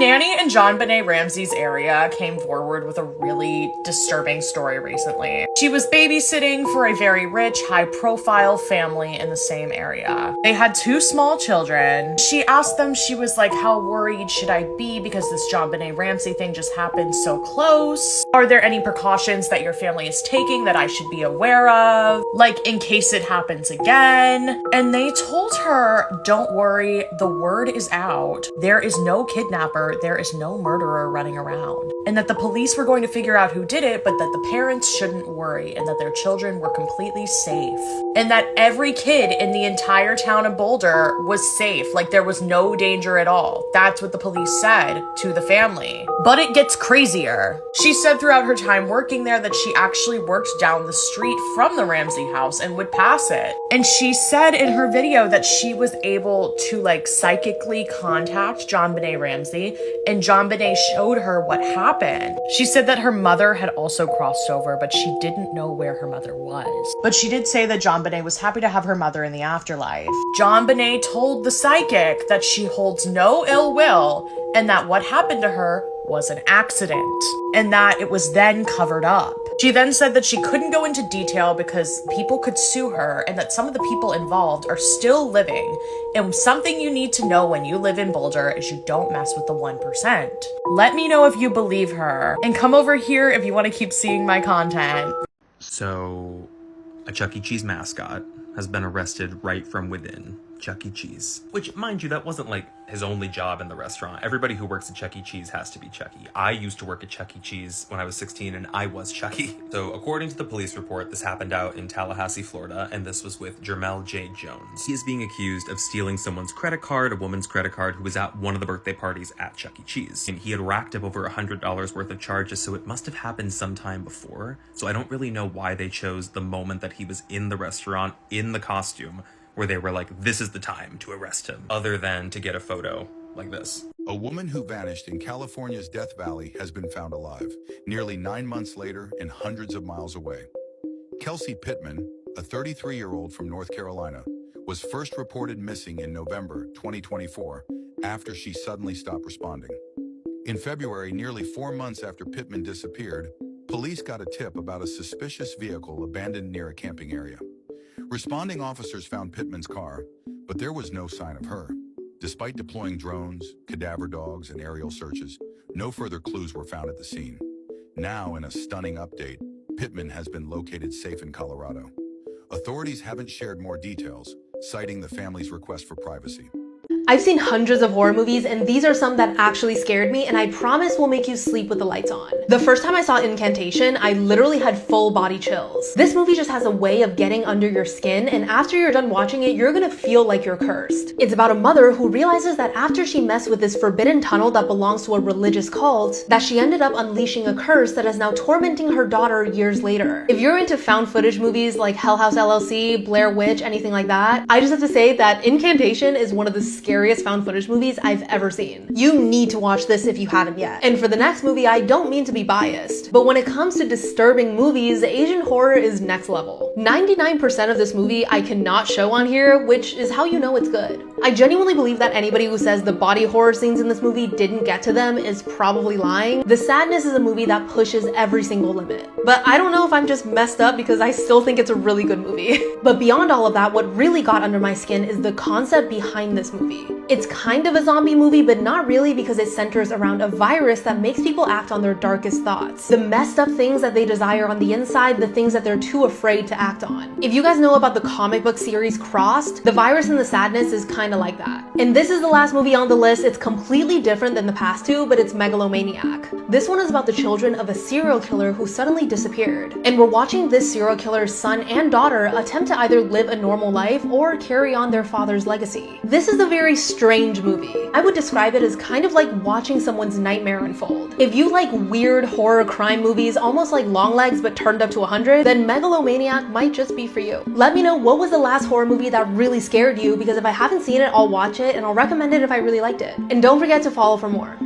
nanny in JonBenét Ramsey's area came forward with a really disturbing story recently. She was babysitting for a very rich, high-profile family in the same area. They had 2 small children. She asked them, she was like, how worried should I be because this JonBenét Ramsey thing just happened so close? Are there any precautions that your family is taking that I should be aware of? Like, in case it happens again? And they told her, don't worry, the word is out. There is no kidnapper, there is no murderer running around. And that the police were going to figure out who did it, but that the parents shouldn't worry and that their children were completely safe. And that every kid in the entire town of Boulder was safe, like there was no danger at all. That's what the police said to the family. But it gets crazier. She said throughout her time working there that she actually worked down the street from the Ramsey house and would pass it. And she said in her video that she was able to like psychically contact JonBenét Ramsey, and JonBenét showed her what happened. She said that her mother had also crossed over, but she didn't know where her mother was. But she did say that JonBenét was happy to have her mother in the afterlife. JonBenét told the psychic that she holds no ill will and that what happened to her was an accident, and that it was then covered up. She then said that she couldn't go into detail because people could sue her and that some of the people involved are still living. And something you need to know when you live in Boulder is you don't mess with the 1%. Let me know if you believe her, and come over here if you want to keep seeing my content. So, a Chuck E. Cheese mascot has been arrested right from within Chuck E. Cheese. Which, mind you, that wasn't like his only job in the restaurant. Everybody who works at Chuck E. Cheese has to be Chucky. I used to work at Chuck E. Cheese when I was 16 and I was Chucky. So according to the police report, this happened out in Tallahassee, Florida, and this was with Jermel J. Jones. He is being accused of stealing someone's credit card, a woman's credit card, who was at one of the birthday parties at Chuck E. Cheese. And he had racked up over $100 worth of charges, so it must have happened sometime before. So I don't really know why they chose the moment that he was in the restaurant, in the costume, where they were like, this is the time to arrest him, other than to get a photo like this. A woman who vanished in California's Death Valley has been found alive, nearly 9 months later and hundreds of miles away. Kelsey Pittman, a 33-year-old from North Carolina, was first reported missing in November 2024 after she suddenly stopped responding. In February, nearly 4 months after Pittman disappeared, police got a tip about a suspicious vehicle abandoned near a camping area. Responding officers found Pittman's car, but there was no sign of her. Despite deploying drones, cadaver dogs, and aerial searches, no further clues were found at the scene. Now, in a stunning update, Pittman has been located safe in Colorado. Authorities haven't shared more details, citing the family's request for privacy. I've seen hundreds of horror movies, and these are some that actually scared me and I promise will make you sleep with the lights on. The first time I saw Incantation, I literally had full body chills. This movie just has a way of getting under your skin, and after you're done watching it, you're gonna feel like you're cursed. It's about a mother who realizes that after she messed with this forbidden tunnel that belongs to a religious cult, that she ended up unleashing a curse that is now tormenting her daughter years later. If you're into found footage movies like Hell House LLC, Blair Witch, anything like that, I just have to say that Incantation is one of the scariest found footage movies I've ever seen. You need to watch this if you haven't yet. And for the next movie, I don't mean to be biased, but when it comes to disturbing movies, Asian horror is next level. 99% of this movie I cannot show on here, which is how you know it's good. I genuinely believe that anybody who says the body horror scenes in this movie didn't get to them is probably lying. The Sadness is a movie that pushes every single limit. But I don't know if I'm just messed up because I still think it's a really good movie. But beyond all of that, what really got under my skin is the concept behind this movie. It's kind of a zombie movie, but not really, because it centers around a virus that makes people act on their darkest thoughts. The messed up things that they desire on the inside, the things that they're too afraid to act on. If you guys know about the comic book series Crossed, the virus in the Sadness is kind of like that. And this is the last movie on the list. It's completely different than the past two, but it's megalomaniac. This one is about the children of a serial killer who suddenly disappeared. And we're watching this serial killer's son and daughter attempt to either live a normal life or carry on their father's legacy. This is a very strange movie. I would describe it as kind of like watching someone's nightmare unfold. If you like weird horror crime movies, almost like Longlegs but turned up to 100, then Megalomaniac might just be for you. Let me know what was the last horror movie that really scared you, because if I haven't seen it, I'll watch it and I'll recommend it if I really liked it. And don't forget to follow for more.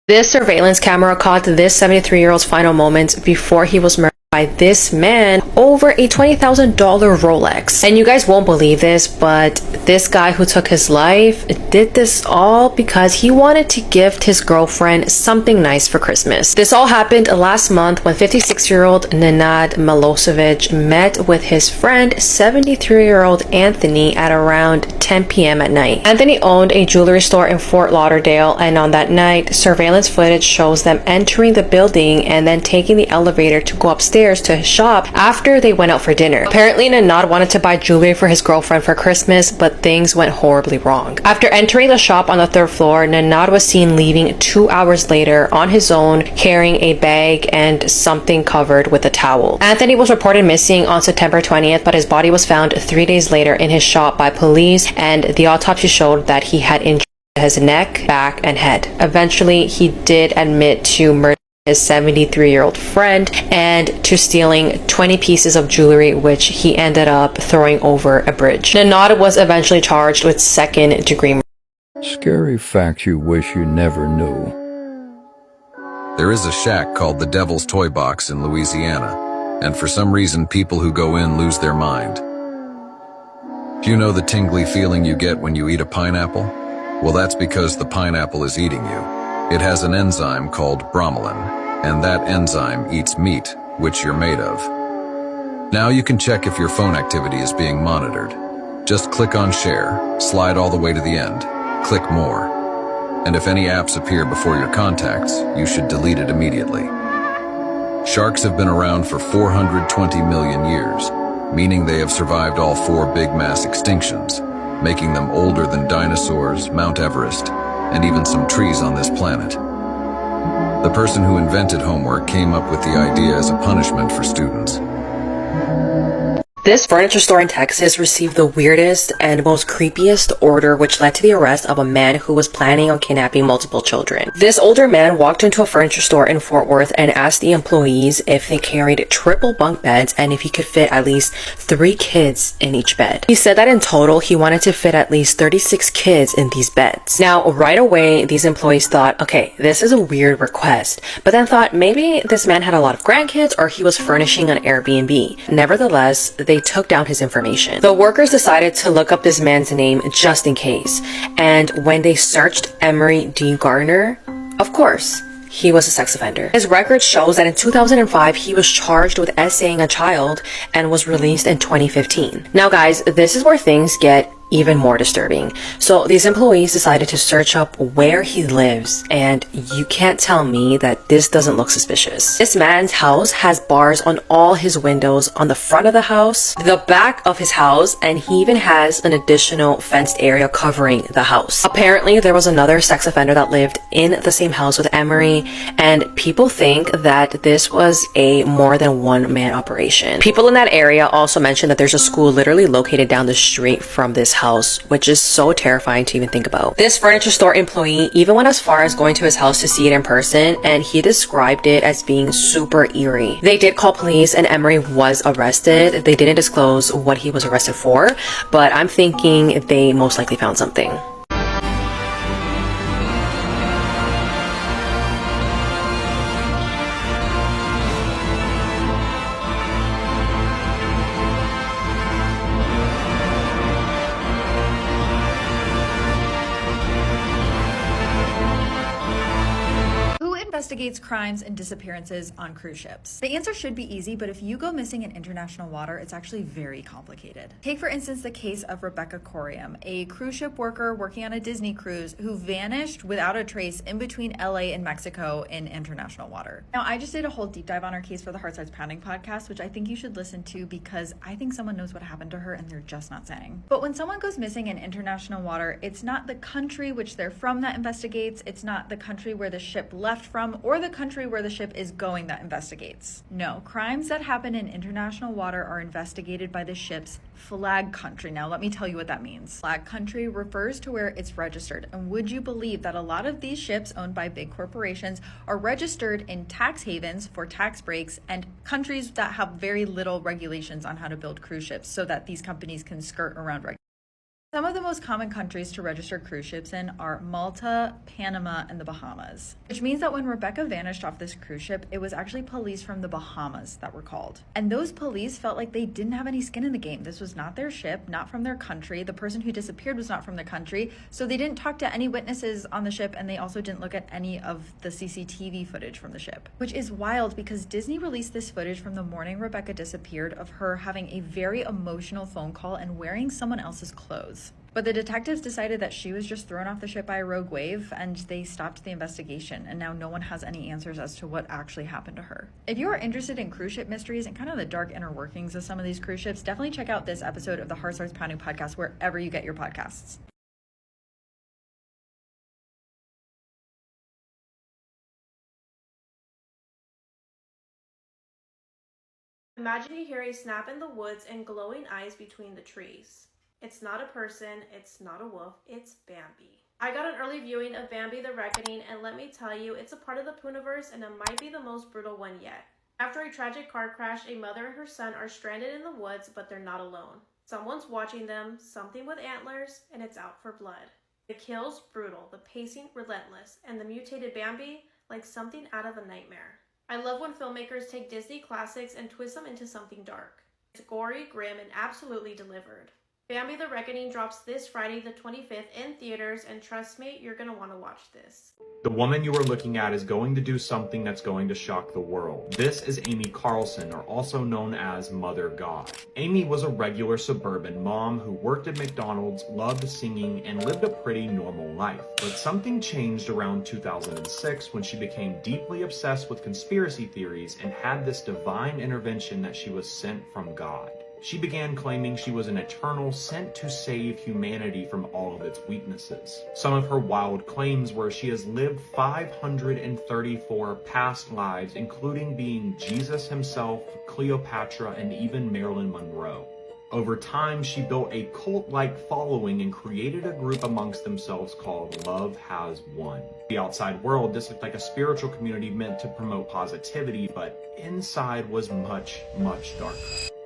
This surveillance camera caught this 73-year-old's final moments before he was murdered. by this man over a $20,000 Rolex. And you guys won't believe this, but this guy who took his life did this all because he wanted to gift his girlfriend something nice for Christmas. This all happened last month when 56-year-old Nenad Milosevic met with his friend 73-year-old Anthony at around 10 p.m. at night. Anthony owned a jewelry store in Fort Lauderdale, and on that night, surveillance footage shows them entering the building and then taking the elevator to go upstairs to his shop after they went out for dinner. Apparently, Nenad wanted to buy jewelry for his girlfriend for Christmas, but things went horribly wrong. After entering the shop on the 3rd floor, Nenad was seen leaving 2 hours later on his own, carrying a bag and something covered with a towel. Anthony was reported missing on September 20th, but his body was found 3 days later in his shop by police, and the autopsy showed that he had injuries to his neck, back, and head. Eventually, he did admit to murder his 73-year-old friend and to stealing 20 pieces of jewelry, which he ended up throwing over a bridge. Nenad was eventually charged with 2nd-degree murder. Scary facts you wish you never knew. There is a shack called the Devil's Toy Box in Louisiana, and for some reason people who go in lose their mind. Do you know the tingly feeling you get when you eat a pineapple? Well, that's because the pineapple is eating you. It has an enzyme called bromelain, and that enzyme eats meat, which you're made of. Now you can check if your phone activity is being monitored. Just click on Share, slide all the way to the end, click More. And if any apps appear before your contacts, you should delete it immediately. Sharks have been around for 420 million years, meaning they have survived all 4 big mass extinctions, making them older than dinosaurs, Mount Everest, and even some trees on this planet. The person who invented homework came up with the idea as a punishment for students. This furniture store in Texas received the weirdest and most creepiest order, which led to the arrest of a man who was planning on kidnapping multiple children. This older man walked into a furniture store in Fort Worth and asked the employees if they carried triple bunk beds and if he could fit at least 3 kids in each bed. He said that in total, he wanted to fit at least 36 kids in these beds. Now, right away, these employees thought, okay, this is a weird request, but then thought maybe this man had a lot of grandkids or he was furnishing an Airbnb. Nevertheless, they took down his information. The workers decided to look up this man's name just in case, and when they searched Emery D. Gardner, of course, he was a sex offender. His record shows that in 2005, he was charged with essaying a child and was released in 2015. Now guys, this is where things get even more disturbing. So these employees decided to search up where he lives, and you can't tell me that this doesn't look suspicious. This man's house has bars on all his windows on the front of the house, the back of his house, and he even has an additional fenced area covering the house. Apparently, there was another sex offender that lived in the same house with Emery, and people think that this was a more than one-man operation. People in that area also mentioned that there's a school literally located down the street from this house, which is so terrifying to even think about. This furniture store employee even went as far as going to his house to see it in person, and he described it as being super eerie. They did call police and Emery was arrested. They didn't disclose what he was arrested for, but I'm thinking they most likely found something. Investigates crimes and disappearances on cruise ships. The answer should be easy, but if you go missing in international water, it's actually very complicated. Take for instance the case of Rebecca Corium, a cruise ship worker working on a Disney cruise who vanished without a trace in between LA and Mexico in international water. Now, I just did a whole deep dive on her case for the Heart Starts Pounding podcast, which I think you should listen to because I think someone knows what happened to her and they're just not saying. But when someone goes missing in international water, it's not the country which they're from that investigates, it's not the country where the ship left from, or the country where the ship is going that investigates. No, crimes that happen in international water are investigated by the ship's flag country. Now, let me tell you what that means. Flag country refers to where it's registered. And would you believe that a lot of these ships owned by big corporations are registered in tax havens for tax breaks and countries that have very little regulations on how to build cruise ships so that these companies can skirt around regulations. Some of the most common countries to register cruise ships in are Malta, Panama, and the Bahamas, which means that when Rebecca vanished off this cruise ship, it was actually police from the Bahamas that were called. And those police felt like they didn't have any skin in the game. This was not their ship, not from their country. The person who disappeared was not from their country, so they didn't talk to any witnesses on the ship, and they also didn't look at any of the CCTV footage from the ship, which is wild because Disney released this footage from the morning Rebecca disappeared of her having a very emotional phone call and wearing someone else's clothes. But the detectives decided that she was just thrown off the ship by a rogue wave, and they stopped the investigation, and now no one has any answers as to what actually happened to her. If you are interested in cruise ship mysteries and kind of the dark inner workings of some of these cruise ships, definitely check out this episode of the Heart Starts Pounding podcast wherever you get your podcasts. Imagine you hear a snap in the woods and glowing eyes between the trees. It's not a person, it's not a wolf, it's Bambi. I got an early viewing of Bambi the Reckoning, and let me tell you, it's a part of the Pooniverse and it might be the most brutal one yet. After a tragic car crash, a mother and her son are stranded in the woods, but they're not alone. Someone's watching them, something with antlers, and it's out for blood. The kills brutal, the pacing relentless, and the mutated Bambi like something out of a nightmare. I love when filmmakers take Disney classics and twist them into something dark. It's gory, grim, and absolutely delivered. Bambi the Reckoning drops this Friday the 25th in theaters, and trust me, you're going to want to watch this. The woman you are looking at is going to do something that's going to shock the world. This is Amy Carlson, or also known as Mother God. Amy was a regular suburban mom who worked at McDonald's, loved singing, and lived a pretty normal life. But something changed around 2006 when she became deeply obsessed with conspiracy theories and had this divine intervention that she was sent from God. She began claiming she was an eternal sent to save humanity from all of its weaknesses. Some of her wild claims were she has lived 534 past lives, including being Jesus himself, Cleopatra, and even Marilyn Monroe. Over time, she built a cult-like following and created a group amongst themselves called Love Has Won. The outside world, this looked like a spiritual community meant to promote positivity, but inside was much, much darker.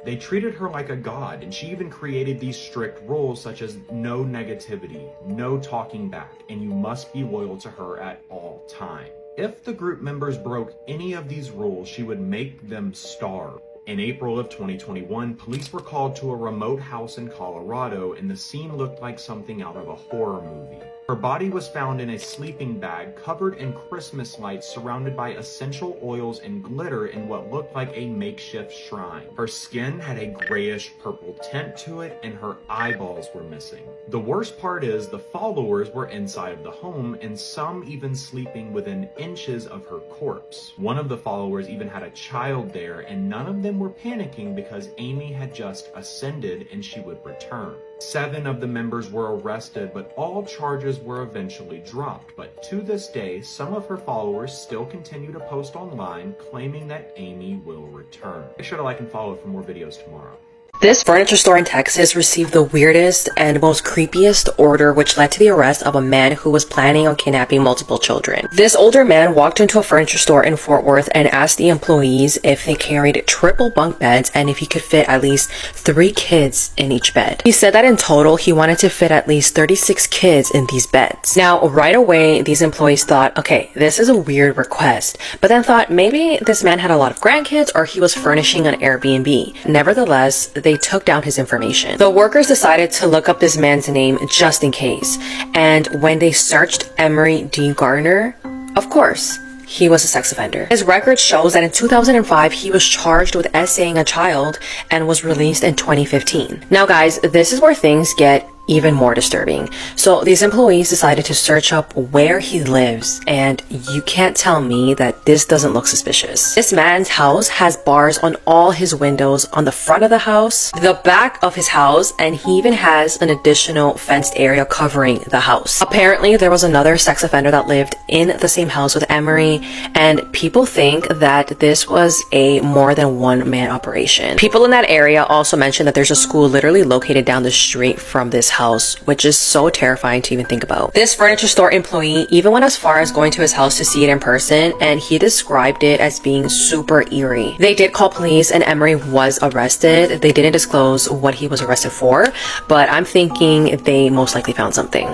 They treated her like a god, and she even created these strict rules such as no negativity, no talking back, and you must be loyal to her at all time. If the group members broke any of these rules, she would make them starve. In April of 2021, police were called to a remote house in Colorado, and the scene looked like something out of a horror movie. Her body was found in a sleeping bag covered in Christmas lights, surrounded by essential oils and glitter in what looked like a makeshift shrine. Her skin had a grayish purple tint to it, and her eyeballs were missing. The worst part is the followers were inside of the home, and some even sleeping within inches of her corpse. One of the followers even had a child there, and none of them were panicking because Amy had just ascended and she would return. 7 of the members were arrested, but all charges were eventually dropped. But to this day, some of her followers still continue to post online claiming that Amy will return. Make sure to like and follow for more videos tomorrow. This furniture store in Texas received the weirdest and most creepiest order, which led to the arrest of a man who was planning on kidnapping multiple children. This older man walked into a furniture store in Fort Worth and asked the employees if they carried triple bunk beds and if he could fit at least 3 kids in each bed. He said that in total, he wanted to fit at least 36 kids in these beds. Now, right away, these employees thought, okay, this is a weird request, but then thought maybe this man had a lot of grandkids or he was furnishing an Airbnb. Nevertheless, they took down his information. The workers decided to look up this man's name just in case, and when they searched Emery D. Gardner, of course, he was a sex offender. His record shows that in 2005, he was charged with essaying a child and was released in 2015. Now guys, this is where things get even more disturbing. So these employees decided to search up where he lives, and you can't tell me that this doesn't look suspicious. This man's house has bars on all his windows, on the front of the house, the back of his house, and he even has an additional fenced area covering the house. Apparently, there was another sex offender that lived in the same house with Emery, and people think that this was a more than one-man operation. People in that area also mentioned that there's a school literally located down the street from this house, which is so terrifying to even think about. This furniture store employee even went as far as going to his house to see it in person, and he described it as being super eerie. They did call police and Emery was arrested. They didn't disclose what he was arrested for, but I'm thinking they most likely found something.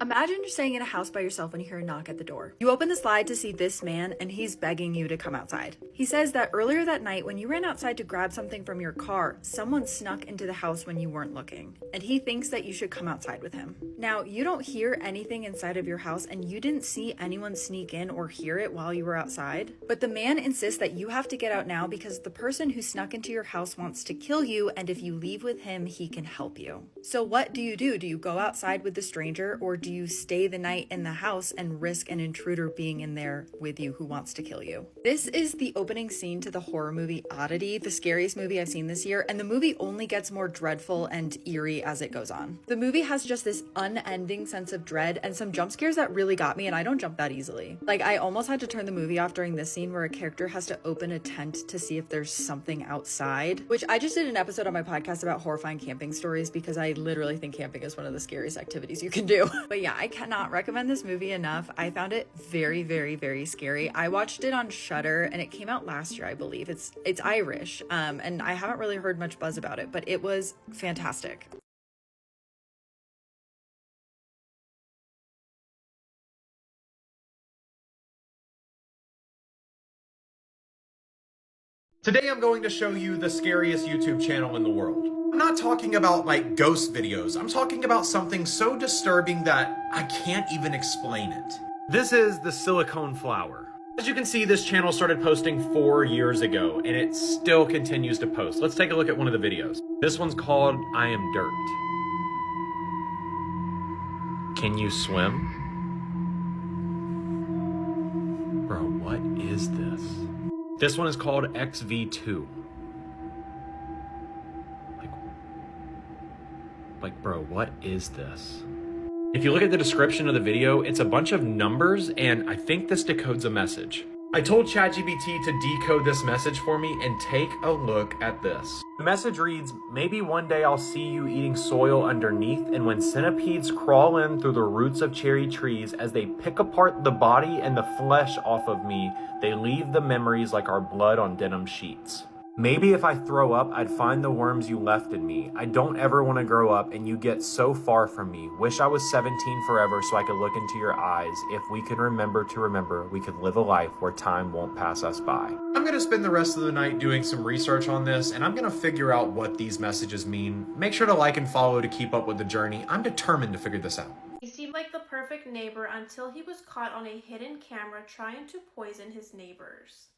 Imagine you're staying in a house by yourself when you hear a knock at the door. You open the slide to see this man, and he's begging you to come outside. He says that earlier that night when you ran outside to grab something from your car, someone snuck into the house when you weren't looking, and he thinks that you should come outside with him. Now, you don't hear anything inside of your house, and you didn't see anyone sneak in or hear it while you were outside, but the man insists that you have to get out now because the person who snuck into your house wants to kill you, and if you leave with him, he can help you. So what do? Do you go outside with the stranger, or do you stay the night in the house and risk an intruder being in there with you who wants to kill you? This is the opening scene to the horror movie Oddity, the scariest movie I've seen this year, and the movie only gets more dreadful and eerie as it goes on. The movie has just this unending sense of dread and some jump scares that really got me, and I don't jump that easily. Like, I almost had to turn the movie off during this scene where a character has to open a tent to see if there's something outside, which I just did an episode on my podcast about horrifying camping stories because I literally think camping is one of the scariest activities you can do. But yeah, I cannot recommend this movie enough. I found it very, very, very scary. I watched it on Shudder and it came out last year, I believe. It's Irish, and I haven't really heard much buzz about it, but it was fantastic. Today I'm going to show you the scariest YouTube channel in the world. I'm not talking about like ghost videos. I'm talking about something so disturbing that I can't even explain it. This is the silicone flower. As you can see, this channel started posting 4 years ago and it still continues to post. Let's take a look at one of the videos. This one's called I Am Dirt. Can you swim? Bro, what is this? This one is called XV2. Like, bro, what is this? If you look at the description of the video, it's a bunch of numbers, and I think this decodes a message. I told ChatGPT to decode this message for me, and take a look at this. The message reads, maybe one day I'll see you eating soil underneath, and when centipedes crawl in through the roots of cherry trees, as they pick apart the body and the flesh off of me, they leave the memories like our blood on denim sheets. Maybe if I throw up, I'd find the worms you left in me. I don't ever want to grow up and you get so far from me. Wish I was 17 forever so I could look into your eyes. If we can remember to remember, we could live a life where time won't pass us by. I'm going to spend the rest of the night doing some research on this, and I'm going to figure out what these messages mean. Make sure to like and follow to keep up with the journey. I'm determined to figure this out. He seemed like the perfect neighbor until he was caught on a hidden camera trying to poison his neighbors.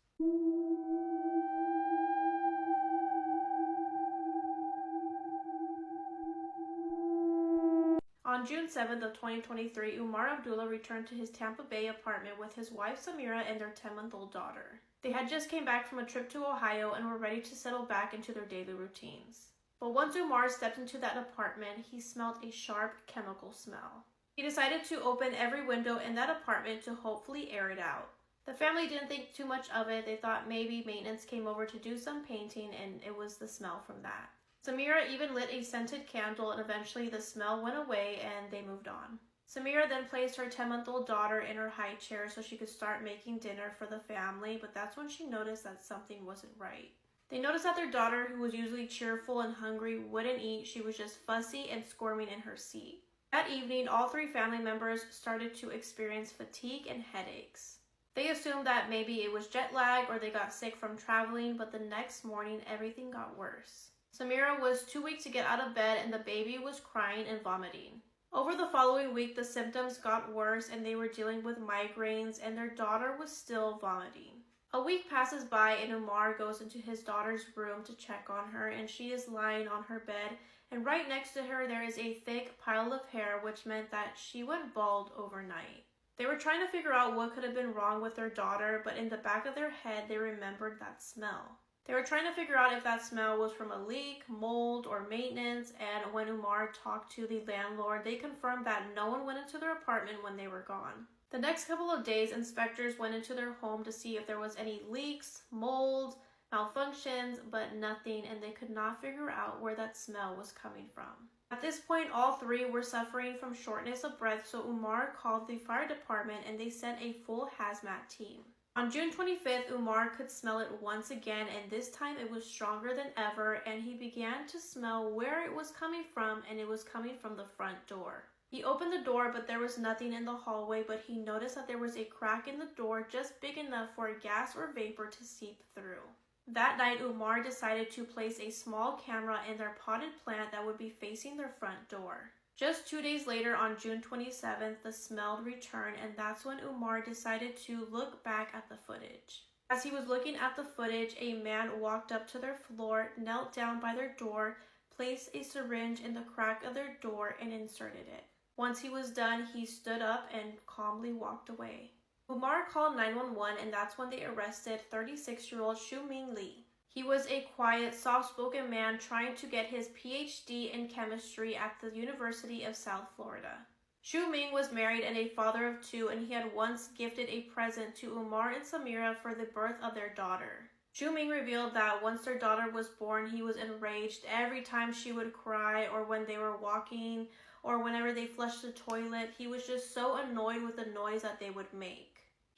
On June 7th of 2023, Umar Abdullah returned to his Tampa Bay apartment with his wife Samira and their 10-month-old daughter. They had just came back from a trip to Ohio and were ready to settle back into their daily routines. But once Umar stepped into that apartment, he smelled a sharp chemical smell. He decided to open every window in that apartment to hopefully air it out. The family didn't think too much of it. They thought maybe maintenance came over to do some painting and it was the smell from that. Samira even lit a scented candle and eventually the smell went away and they moved on. Samira then placed her 10-month-old daughter in her high chair so she could start making dinner for the family, but that's when she noticed that something wasn't right. They noticed that their daughter, who was usually cheerful and hungry, wouldn't eat. She was just fussy and squirming in her seat. That evening, all three family members started to experience fatigue and headaches. They assumed that maybe it was jet lag or they got sick from traveling, but the next morning, everything got worse. Samira was too weak to get out of bed and the baby was crying and vomiting. Over the following week, the symptoms got worse and they were dealing with migraines and their daughter was still vomiting. A week passes by and Umar goes into his daughter's room to check on her and she is lying on her bed and right next to her there is a thick pile of hair, which meant that she went bald overnight. They were trying to figure out what could have been wrong with their daughter, but in the back of their head they remembered that smell. They were trying to figure out if that smell was from a leak, mold, or maintenance, and when Umar talked to the landlord, they confirmed that no one went into their apartment when they were gone. The next couple of days, inspectors went into their home to see if there was any leaks, mold, malfunctions, but nothing, and they could not figure out where that smell was coming from. At this point, all three were suffering from shortness of breath, so Umar called the fire department and they sent a full hazmat team. On June 25th, Umar could smell it once again, and this time it was stronger than ever, and he began to smell where it was coming from, and it was coming from the front door. He opened the door, but there was nothing in the hallway, but he noticed that there was a crack in the door just big enough for a gas or vapor to seep through. That night, Umar decided to place a small camera in their potted plant that would be facing their front door. Just 2 days later, on June 27th, the smell returned, and that's when Umar decided to look back at the footage. As he was looking at the footage, a man walked up to their floor, knelt down by their door, placed a syringe in the crack of their door, and inserted it. Once he was done, he stood up and calmly walked away. Umar called 911, and that's when they arrested 36-year-old Xiuming Li. He was a quiet, soft-spoken man trying to get his PhD in chemistry at the University of South Florida. Xiuming was married and a father of two, and he had once gifted a present to Umar and Samira for the birth of their daughter. Xiuming revealed that once their daughter was born, he was enraged every time she would cry, or when they were walking, or whenever they flushed the toilet. He was just so annoyed with the noise that they would make.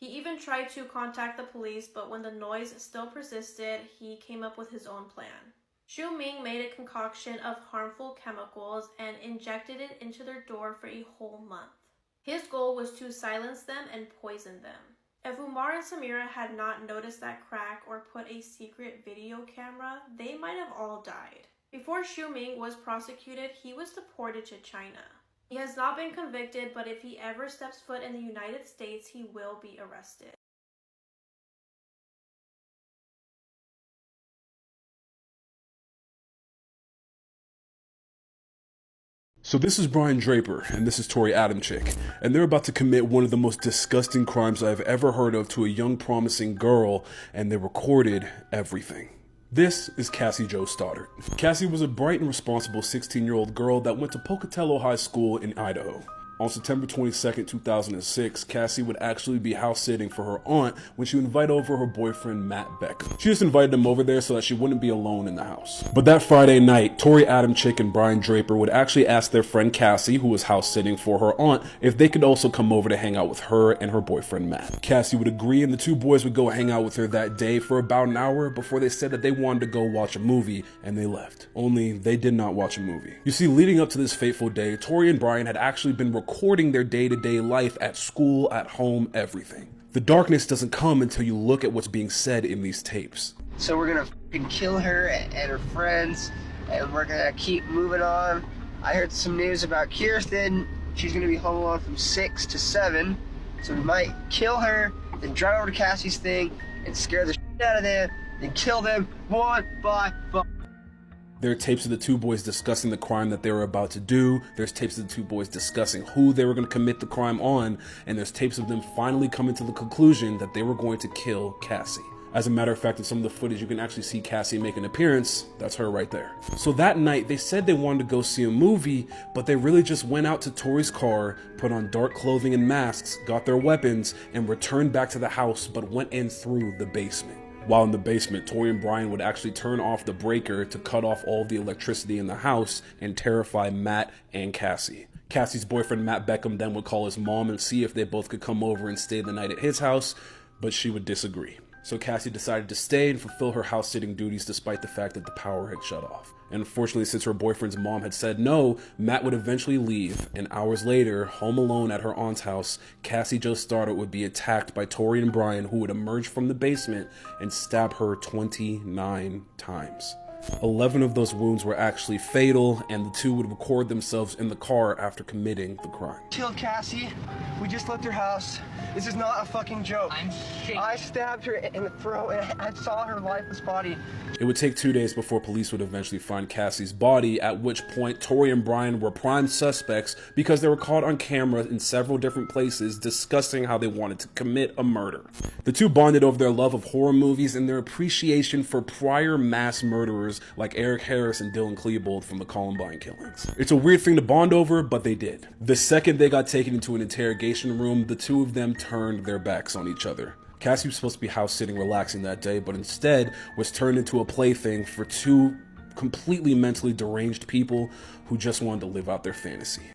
He even tried to contact the police, but when the noise still persisted, he came up with his own plan. Xiuming made a concoction of harmful chemicals and injected it into their door for a whole month. His goal was to silence them and poison them. If Umar and Samira had not noticed that crack or put a secret video camera, they might have all died. Before Xiuming was prosecuted, he was deported to China. He has not been convicted, but if he ever steps foot in the United States, he will be arrested. So this is Brian Draper, and this is Tori Adamczyk, and they're about to commit one of the most disgusting crimes I've ever heard of to a young promising girl, and they recorded everything. This is Cassie Jo Stoddard. Cassie was a bright and responsible 16-year-old girl that went to Pocatello High School in Idaho. On September 22nd, 2006, Cassie would actually be house sitting for her aunt when she would invite over her boyfriend, Matt Beckham. She just invited him over there so that she wouldn't be alone in the house. But that Friday night, Tori Adamczyk and Brian Draper would actually ask their friend Cassie, who was house sitting for her aunt, if they could also come over to hang out with her and her boyfriend, Matt. Cassie would agree, and the two boys would go hang out with her that day for about an hour before they said that they wanted to go watch a movie, and they left. Only they did not watch a movie. You see, leading up to this fateful day, Tori and Brian had actually been recording their day-to-day life at school, at home, everything. The darkness doesn't come until you look at what's being said in these tapes. So we're gonna fucking kill her and her friends, and we're gonna keep moving on. I heard some news about Kirsten. She's gonna be home alone from 6 to 7, so we might kill her, then drive over to Cassie's thing and scare the shit out of them, then kill them one by one. There are tapes of the two boys discussing the crime that they were about to do. There's tapes of the two boys discussing who they were going to commit the crime on. And there's tapes of them finally coming to the conclusion that they were going to kill Cassie. As a matter of fact, in some of the footage, you can actually see Cassie make an appearance. That's her right there. So that night, they said they wanted to go see a movie, but they really just went out to Tori's car, put on dark clothing and masks, got their weapons, and returned back to the house, but went in through the basement. While in the basement, Tori and Brian would actually turn off the breaker to cut off all the electricity in the house and terrify Matt and Cassie. Cassie's boyfriend, Matt Beckham, then would call his mom and see if they both could come over and stay the night at his house, but she would disagree. So Cassie decided to stay and fulfill her house-sitting duties despite the fact that the power had shut off. And unfortunately, since her boyfriend's mom had said no, Matt would eventually leave, and hours later, home alone at her aunt's house, Cassie Jo Stoddard would be attacked by Tori and Brian, who would emerge from the basement and stab her 29 times. 11 of those wounds were actually fatal, and the two would record themselves in the car after committing the crime. Killed Cassie. We just left her house. This is not a fucking joke. I stabbed her in the throat and I saw her lifeless body. It would take 2 days before police would eventually find Cassie's body, at which point Tori and Brian were prime suspects because they were caught on camera in several different places discussing how they wanted to commit a murder. The two bonded over their love of horror movies and their appreciation for prior mass murderers like Eric Harris and Dylan Klebold from the Columbine killings. It's a weird thing to bond over, but they did. The second they got taken into an interrogation room, the two of them turned their backs on each other. Cassie was supposed to be house sitting, relaxing that day, but instead was turned into a plaything for two completely mentally deranged people who just wanted to live out their fantasy.